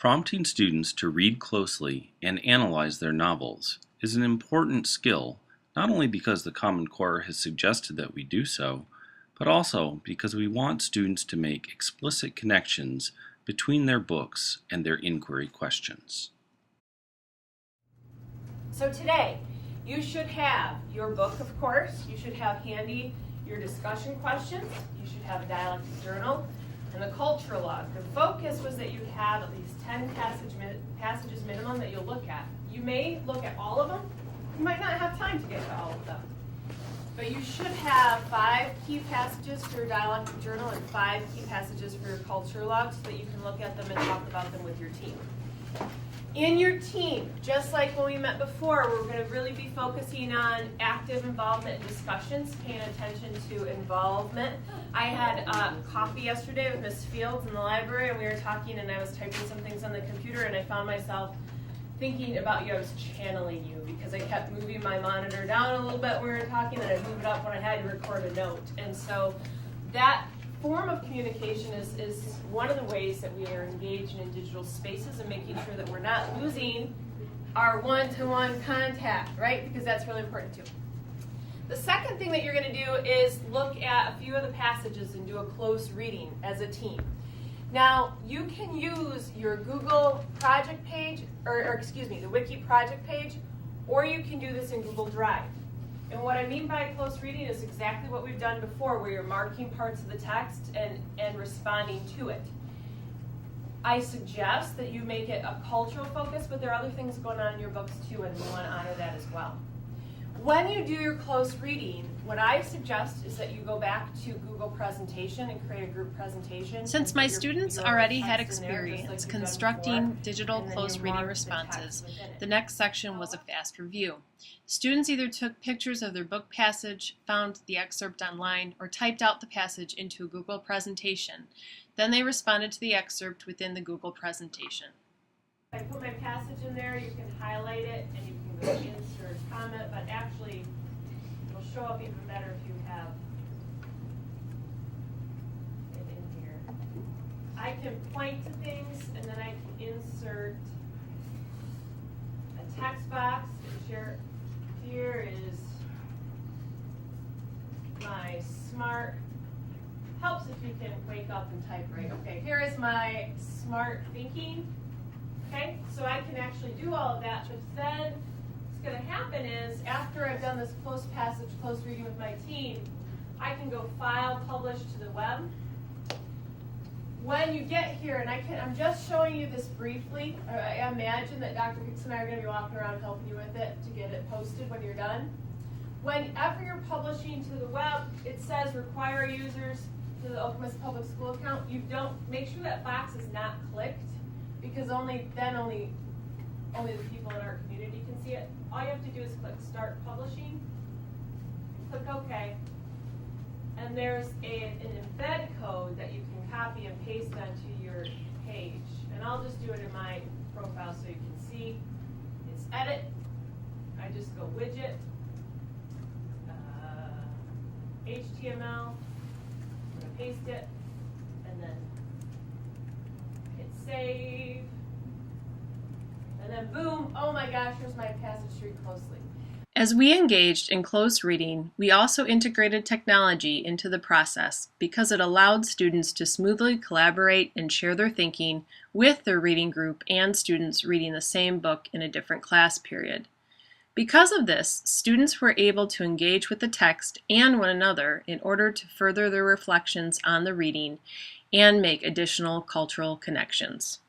Prompting students to read closely and analyze their novels is an important skill, not only because the Common Core has suggested that we do so, but also because we want students to make explicit connections between their books and their inquiry questions. So today, you should have your book, of course. You should have handy your discussion questions. You should have a dialectic journal and the cultural log. The focus was that you have at least 10 passages minimum that you'll look at. You may look at all of them. You might not have time to get to all of them. But you should have 5 key passages for your dialectic journal and 5 key passages for your culture log so that you can look at them and talk about them with your team. In your team, just like when we met before, we're going to really be focusing on active involvement and discussions, paying attention to involvement. I had coffee yesterday with Miss Fields in the library, and we were talking, and I was typing some things on the computer, and I found myself thinking about you. I was channeling you because I kept moving my monitor down a little bit when we were talking, and I'd move it up when I had to record a note. And so that form of communication is one of the ways that we are engaging in digital spaces and making sure that we're not losing our one-to-one contact, right? Because that's really important too. The second thing that you're going to do is look at a few of the passages and do a close reading as a team. Now, you can use your Google project page, the Wiki project page, or you can do this in Google Drive. And what I mean by close reading is exactly what we've done before, where you're marking parts of the text and responding to it. I suggest that you make it a cultural focus, but there are other things going on in your books too, and we want to honor that as well. When you do your close reading, what I suggest is that you go back to Google Presentation and create a group presentation. Since my students already had experience constructing digital close reading responses, the next section was a fast review. Students either took pictures of their book passage, found the excerpt online, or typed out the passage into a Google presentation. Then they responded to the excerpt within the Google presentation. If I put my passage in there, you can highlight it and you can go insert comment, but actually it'll show up even better if you have it in here. I can point to things and then I can insert a text box and share. Here is my smart, helps if you can wake up and type right. Okay, here is my smart thinking. Okay, so I can actually do all of that, but then what's going to happen is after I've done this close passage, close reading with my team, I can go file, publish to the web. When you get here, and I'm just showing you this briefly. I imagine that Dr. Hicks and I are going to be walking around helping you with it to get it posted when you're done. Whenever you're publishing to the web, it says require users to the Okemos Public School account. You don't make sure that box is not clicked, because only the people in our community can see it. All you have to do is click Start Publishing, click OK, and there's an embed code that you can copy and paste onto your page. And I'll just do it in my profile so you can see. It's Edit. I just go Widget, HTML. I'm going to paste it, and then hit Save. And then boom, oh my gosh, here's my passage to read closely. As we engaged in close reading, we also integrated technology into the process because it allowed students to smoothly collaborate and share their thinking with their reading group and students reading the same book in a different class period. Because of this, students were able to engage with the text and one another in order to further their reflections on the reading and make additional cultural connections.